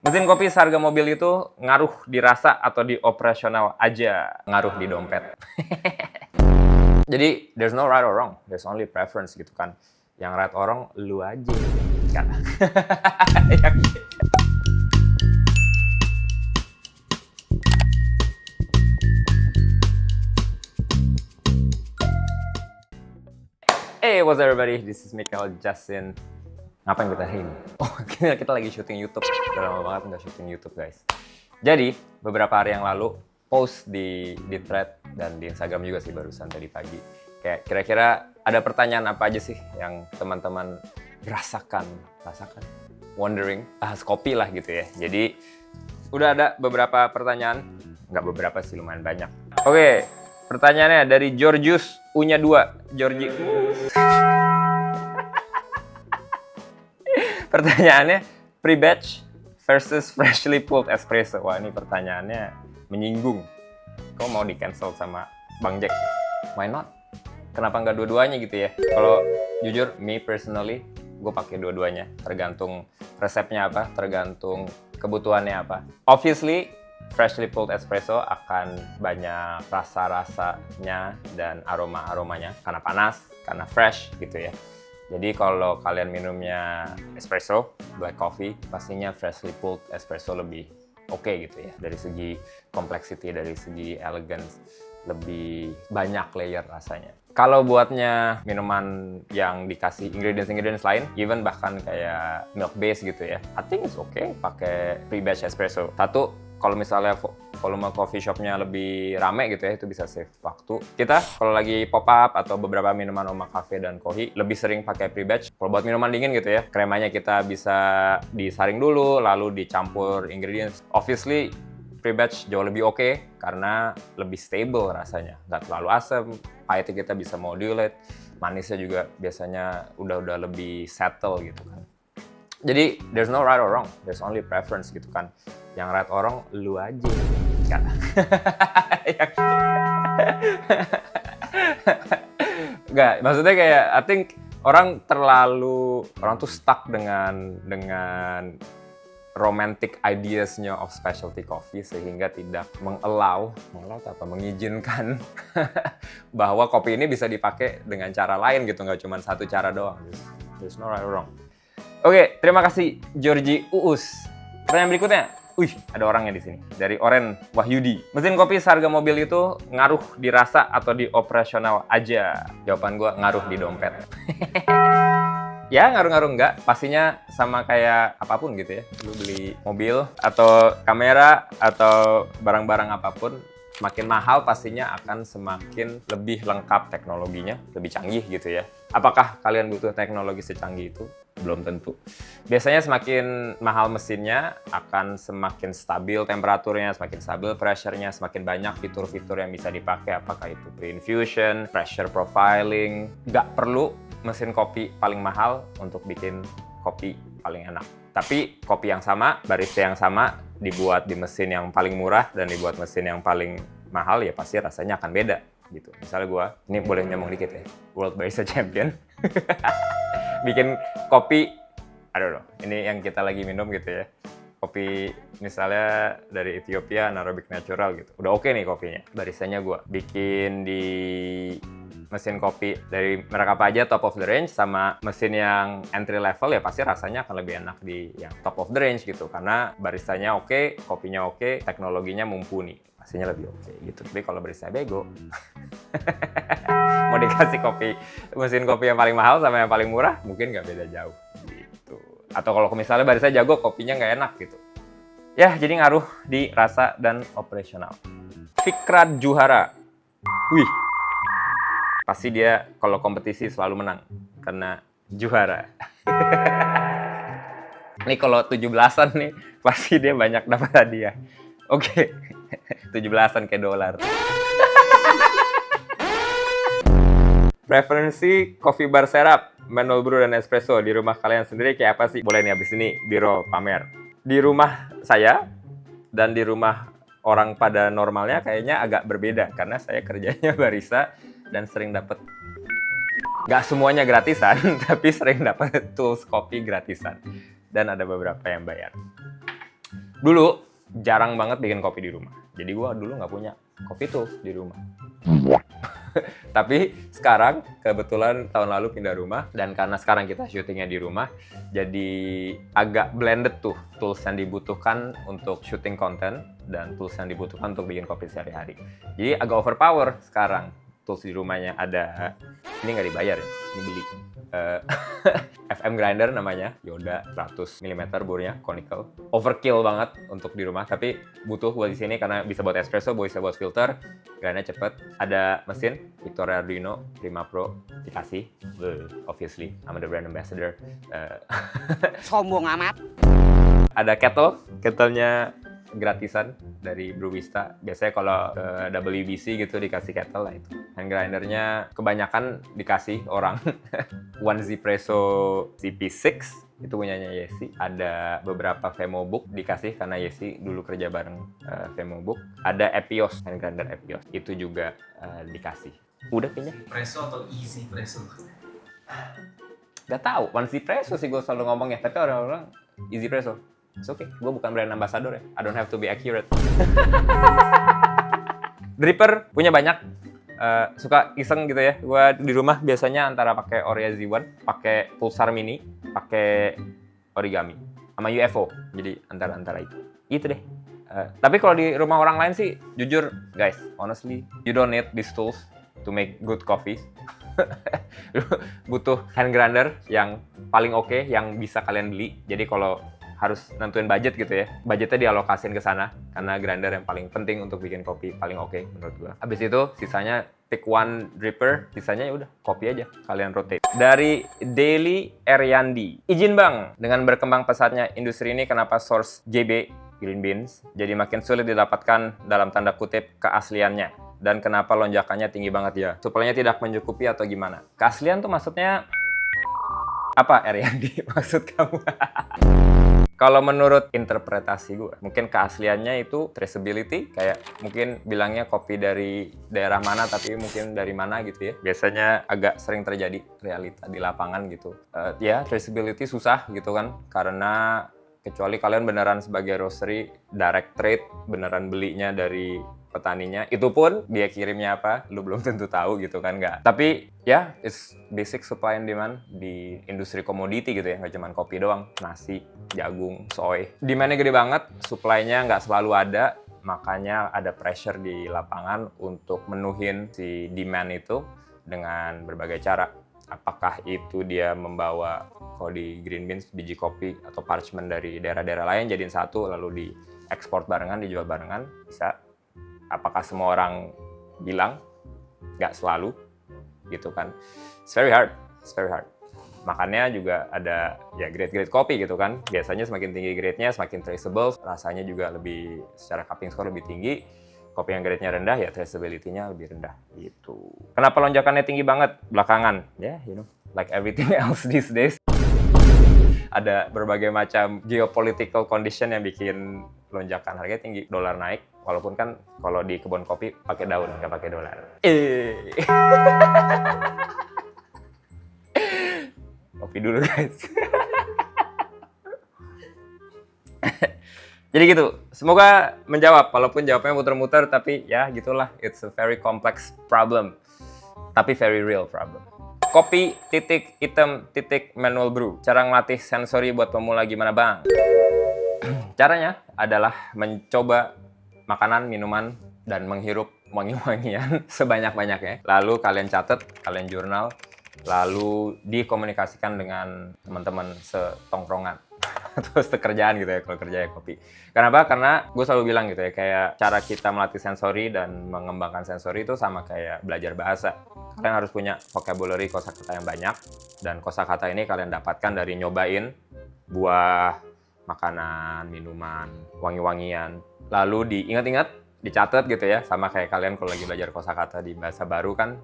Mesin kopi seharga mobil itu ngaruh di rasa atau di operasional aja? Ngaruh di dompet. Jadi, there's no right or wrong. There's only preference gitu kan. Yang right orang, lu aja. Kan? Hey, what's up everybody? This is Michael Justin. Ngapain kita hari ini? Oh, kita lagi syuting YouTube. Udah lama banget nggak syuting YouTube, guys. Jadi, beberapa hari yang lalu, post di thread dan di Instagram juga sih barusan tadi pagi. Kayak kira-kira ada pertanyaan apa aja sih yang teman-teman rasakan, wondering, bahas kopi lah gitu ya. Jadi, udah ada beberapa pertanyaan. Nggak beberapa sih, lumayan banyak. Oke, pertanyaannya dari Georgius U-nya 2. Pertanyaannya, pre-batch versus freshly pulled espresso. Wah, ini pertanyaannya menyinggung. Kok mau di-cancel sama Bang Jack? Why not? Kenapa nggak dua-duanya gitu ya? Kalau jujur, me personally, gue pakai dua-duanya. Tergantung resepnya apa, tergantung kebutuhannya apa. Obviously, freshly pulled espresso akan banyak rasa-rasanya dan aroma-aromanya. Karena panas, karena fresh gitu ya. Jadi kalau kalian minumnya espresso, black coffee, pastinya freshly pulled espresso lebih oke gitu ya. Dari segi complexity, dari segi elegance, lebih banyak layer rasanya. Kalau buatnya minuman yang dikasih ingredients lain, even bahkan kayak milk base gitu ya, I think it's okay pakai pre-batch espresso. Satu, kalau misalnya volume coffee shopnya lebih rame gitu ya, itu bisa save waktu. Kita kalau lagi pop-up atau beberapa minuman omakase dan kohi, lebih sering pakai pre-batch. Kalau buat minuman dingin gitu ya, kremanya kita bisa disaring dulu, lalu dicampur ingredients. Obviously, pre-batch jauh lebih oke, karena lebih stable rasanya. Nggak terlalu asam, pahitnya kita bisa modulate, manisnya juga biasanya udah lebih settle gitu kan. Jadi, there's no right or wrong, there's only preference gitu kan. Yang right orang, lu aja. Kan? Nggak, maksudnya kayak, I think orang tuh stuck dengan romantic ideas-nya of specialty coffee sehingga tidak mengizinkan bahwa kopi ini bisa dipakai dengan cara lain gitu, nggak cuma satu cara doang. There's no right or wrong. Oke, terima kasih Georgie Uus. Pertanyaan berikutnya, ada orangnya di sini. Dari Oren Wahyudi. Mesin kopi seharga mobil itu ngaruh di rasa atau di operasional aja? Jawaban gue, ngaruh di dompet. Ya, ngaruh-ngaruh enggak. Pastinya sama kayak apapun gitu ya. Lu beli mobil atau kamera atau barang-barang apapun, semakin mahal pastinya akan semakin lebih lengkap teknologinya, lebih canggih gitu ya. Apakah kalian butuh teknologi secanggih itu? Belum tentu. Biasanya semakin mahal mesinnya akan semakin stabil temperaturnya, semakin stabil pressure-nya, semakin banyak fitur-fitur yang bisa dipakai. Apakah itu pre-infusion, pressure profiling. Nggak perlu mesin kopi paling mahal untuk bikin kopi paling enak. Tapi kopi yang sama, barista yang sama, dibuat di mesin yang paling murah dan dibuat mesin yang paling mahal, ya pasti rasanya akan beda gitu. Misalnya gue, ini boleh nyomong dikit ya, World Barista Champion. Bikin kopi, I don't know, ini yang kita lagi minum gitu ya. Kopi misalnya dari Ethiopia, Arabic Natural gitu. Udah oke nih kopinya. Baristanya gue bikin di mesin kopi dari merek apa aja, top of the range, sama mesin yang entry level, ya pasti rasanya akan lebih enak di yang top of the range gitu. Karena baristanya oke, kopinya oke, teknologinya mumpuni. Pastinya lebih oke gitu. Tapi kalau barista bego, mau dikasih mesin kopi yang paling mahal sama yang paling murah, mungkin nggak beda jauh gitu. Atau kalau misalnya barista jago, kopinya nggak enak gitu. Ya, jadi ngaruh di rasa dan operasional. Fikrat Juhara. Wih, pasti dia kalau kompetisi selalu menang karena juara. Nih kalau 17-an nih, pasti dia banyak dapat hadiah. Oke, 17-an kayak dolar. Preferensi coffee bar setup, manual brew dan espresso di rumah kalian sendiri kayak apa sih? Boleh nih abis ini biro pamer. Di rumah saya dan di rumah orang pada normalnya kayaknya agak berbeda karena saya kerjanya barista dan sering dapat, nggak semuanya gratisan, tapi sering dapat tools kopi gratisan dan ada beberapa yang bayar. Dulu jarang banget bikin kopi di rumah. Jadi gua dulu nggak punya coffee tools di rumah. Tapi sekarang kebetulan tahun lalu pindah rumah, dan karena sekarang kita syutingnya di rumah, jadi agak blended tuh tools yang dibutuhkan untuk syuting konten dan tools yang dibutuhkan untuk bikin kopi sehari-hari. Jadi agak overpower sekarang tools di rumahnya. Ada, ini nggak dibayar ya, ini beli. FM grinder namanya, Yoda 100 mm bornya, conical. Overkill banget untuk di rumah, tapi butuh buat di sini karena bisa buat espresso, bisa buat filter, grindernya cepet. Ada mesin Victoria Arduino Prima Pro dikasih, obviously, I'm the brand ambassador. Sombong amat. Ada kettlenya gratisan dari Brewista. Biasanya kalau ke WBC gitu dikasih kettle lah itu. Hand grindernya kebanyakan dikasih orang. One Zipresso CP6 itu punyanya Yesi. Ada beberapa Vemobook dikasih karena Yesi dulu kerja bareng Vemobook. Ada Epios, hand grinder Epios. Itu juga dikasih. Udah kayaknya. Presso atau easy presso? Gak tahu, One Zipresso sih gue selalu ngomongnya. Tapi orang-orang Easy Presso. It's okay, gue bukan brand ambassador ya. I don't have to be accurate. Dripper punya banyak. Suka iseng gitu ya. Gue di rumah biasanya antara pakai Orea Z1, pakai Pulsar Mini, pakai Origami, sama UFO. Jadi antara itu. Itu deh. Tapi kalau di rumah orang lain sih, jujur guys, honestly, you don't need these tools to make good coffee. Butuh hand grinder yang paling oke, yang bisa kalian beli. Jadi kalau harus nentuin budget gitu ya, budgetnya dialokasin ke sana karena grinder yang paling penting untuk bikin kopi paling oke menurut gua. Habis itu sisanya pick one dripper, sisanya ya udah kopi aja kalian rotate. Dari Daily Eryandi, izin bang, dengan berkembang pesatnya industri ini kenapa source JB green beans jadi makin sulit didapatkan dalam tanda kutip keasliannya, dan kenapa lonjakannya tinggi banget ya? Suplainya tidak mencukupi atau gimana? Keaslian tuh maksudnya apa, Eryandi? Maksud kamu? Kalau menurut interpretasi gue, mungkin keasliannya itu traceability, kayak mungkin bilangnya kopi dari daerah mana tapi mungkin dari mana gitu ya. Biasanya agak sering terjadi realita di lapangan gitu. Ya, traceability susah gitu kan, karena kecuali kalian beneran sebagai roastery, direct trade, beneran belinya dari petaninya, itu pun dia kirimnya apa, lu belum tentu tahu gitu kan, nggak. Tapi ya, it's basic supply and demand di industri komoditi gitu ya, nggak cuma kopi doang, nasi, jagung, soy. Demand-nya gede banget, supply-nya nggak selalu ada, makanya ada pressure di lapangan untuk menuhin si demand itu dengan berbagai cara. Apakah itu dia membawa, kalau di Green Beans, biji kopi atau parchment dari daerah-daerah lain jadiin satu, lalu diekspor barengan, dijual barengan, bisa. Apakah semua orang bilang? Nggak selalu, gitu kan. It's very hard. Makanya juga ada ya grade-grade kopi gitu kan. Biasanya semakin tinggi grade-nya, semakin traceable, rasanya juga lebih, secara cupping score lebih tinggi. Kopi yang grade-nya rendah, ya traceability-nya lebih rendah, gitu. Kenapa lonjakannya tinggi banget belakangan? Ya, you know, like everything else these days. Ada berbagai macam geopolitical condition yang bikin lonjakan harganya tinggi. Dolar naik, walaupun kan kalau di kebun kopi pakai daun, nggak pakai dolar. Kopi dulu guys. Jadi gitu, semoga menjawab, walaupun jawabnya muter-muter, tapi ya gitulah, it's a very complex problem, tapi very real problem. Kopi hitam manual brew. Cara ngelatih sensori buat pemula gimana bang? Caranya adalah mencoba makanan, minuman, dan menghirup wangi-wangian sebanyak-banyaknya. Lalu kalian catat, kalian jurnal, lalu dikomunikasikan dengan teman-teman setongkrongan. Terus kerjaan gitu ya, kalau kerjanya kopi. Kenapa? Karena gue selalu bilang gitu ya, kayak cara kita melatih sensori dan mengembangkan sensori itu sama kayak belajar bahasa. Kalian harus punya vocabulary, kosakata yang banyak, dan kosakata ini kalian dapatkan dari nyobain buah, makanan, minuman, wangi-wangian. Lalu diingat-ingat, dicatat gitu ya, sama kayak kalian kalau lagi belajar kosakata di bahasa baru kan,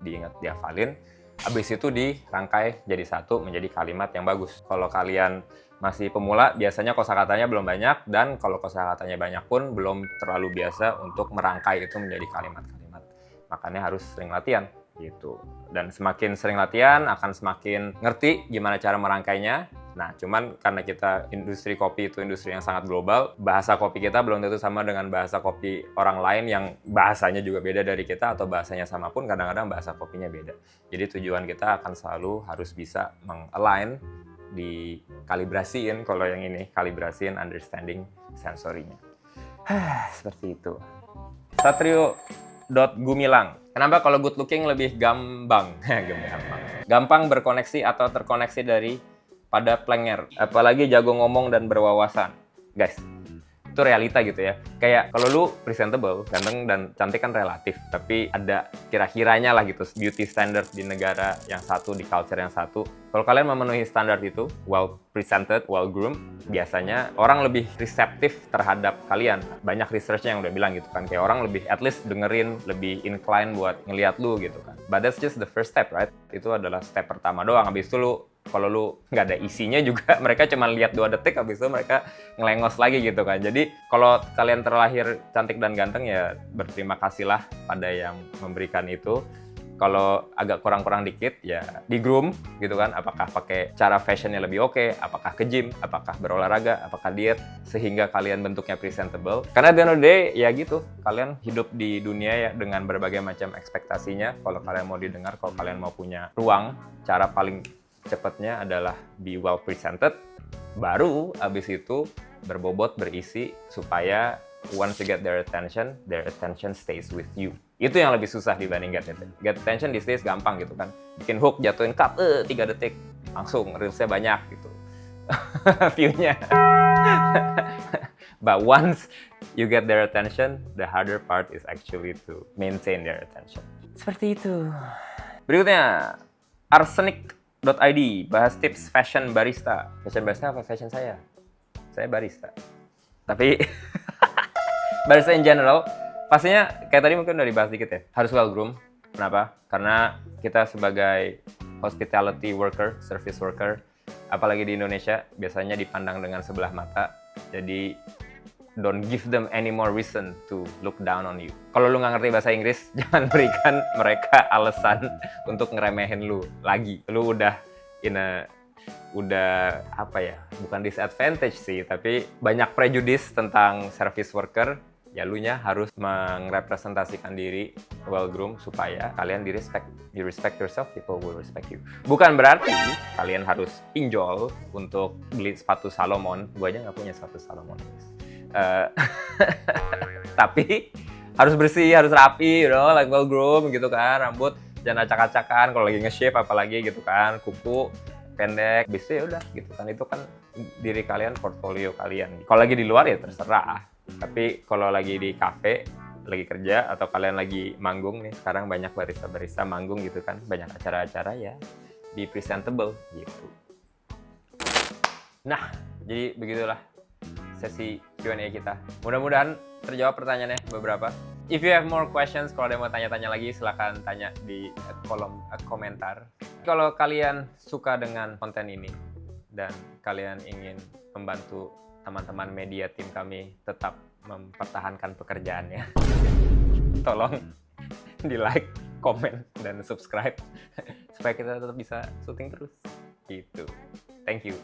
diingat, dihafalin. Habis itu dirangkai jadi satu menjadi kalimat yang bagus. Kalau kalian masih pemula, biasanya kosakatanya belum banyak, dan kalau kosakatanya banyak pun belum terlalu biasa untuk merangkai itu menjadi kalimat-kalimat. Makanya harus sering latihan. gitu. Dan semakin sering latihan akan semakin ngerti gimana cara merangkainya. Nah, cuman karena kita industri kopi itu industri yang sangat global, bahasa kopi kita belum tentu sama dengan bahasa kopi orang lain yang bahasanya juga beda dari kita, atau bahasanya sama pun kadang-kadang bahasa kopinya beda. Jadi tujuan kita akan selalu harus bisa meng-align, dikalibrasiin kalau yang ini, kalibrasiin understanding sensorinya. Seperti itu. Satrio.gumilang. Kenapa kalau good looking lebih gampang? Gampang berkoneksi atau terkoneksi pada plenger. Apalagi jago ngomong dan berwawasan. Guys, itu realita gitu ya. Kayak kalau lu presentable, ganteng dan cantik kan relatif. Tapi ada kira-kiranya lah gitu, beauty standard di negara yang satu, di culture yang satu. Kalau kalian memenuhi standar itu, well presented, well groomed, biasanya orang lebih reseptif terhadap kalian. Banyak research-nya yang udah bilang gitu kan. Kayak orang lebih at least dengerin, lebih incline buat ngeliat lu gitu kan. But that's just the first step, right? Itu adalah step pertama doang. Habis itu kalau lu nggak ada isinya juga, mereka cuma lihat 2 detik, habis itu mereka ngelengos lagi gitu kan. Jadi kalau kalian terlahir cantik dan ganteng ya berterima kasihlah pada yang memberikan itu. Kalau agak kurang-kurang dikit ya di groom gitu kan, apakah pakai cara fashionnya lebih oke, apakah ke gym, apakah berolahraga, apakah diet, sehingga kalian bentuknya presentable. Karena at the end of the day ya gitu, kalian hidup di dunia ya dengan berbagai macam ekspektasinya. Kalau kalian mau didengar, kalau kalian mau punya ruang, cara paling cepatnya adalah be well presented, baru abis itu berbobot, berisi, supaya once you get their attention stays with you. Itu yang lebih susah dibanding get attention these days gampang gitu kan. Bikin hook, jatuhin cup, 3 detik, langsung reelsnya banyak gitu. View-nya. But once you get their attention, the harder part is actually to maintain their attention. Seperti itu. Berikutnya, arsenic.id, bahas tips fashion barista. Fashion barista apa fashion saya? Saya barista. Tapi barista in general, pastinya kayak tadi mungkin udah dibahas dikit ya, harus well groomed. Kenapa? Karena kita sebagai hospitality worker, service worker, apalagi di Indonesia, biasanya dipandang dengan sebelah mata. Jadi don't give them any more reason to look down on you. Kalau lu nggak ngerti bahasa Inggris, jangan berikan mereka alasan untuk ngeremehin lu lagi. Lu udah apa ya, bukan disadvantage sih, tapi banyak prejudice tentang service worker. Ya lunya harus merepresentasikan diri well groomed supaya kalian di-respect. You respect yourself, people will respect you. Bukan berarti kalian harus pinjol untuk beli sepatu Salomon. Gue aja nggak punya sepatu Salomon. Tapi harus bersih, harus rapi, like well groomed gitu kan. Rambut jangan acak-acakan, kalau lagi nge-shave apalagi gitu kan. Kuku pendek, bisa ya udah gitu kan. Itu kan diri kalian, portfolio kalian. Kalau lagi di luar ya terserah. Tapi kalau lagi di cafe, lagi kerja, atau kalian lagi manggung nih, sekarang banyak barista-barista manggung gitu kan, banyak acara-acara ya, be presentable gitu. Nah, jadi begitulah sesi Q&A kita. Mudah-mudahan terjawab pertanyaannya beberapa. If you have more questions, kalau ada yang mau tanya-tanya lagi, silahkan tanya di kolom komentar. Kalau kalian suka dengan konten ini, dan kalian ingin membantu teman-teman media tim kami tetap mempertahankan pekerjaannya, tolong di like, komen, dan subscribe supaya kita tetap bisa syuting terus gitu. Thank you.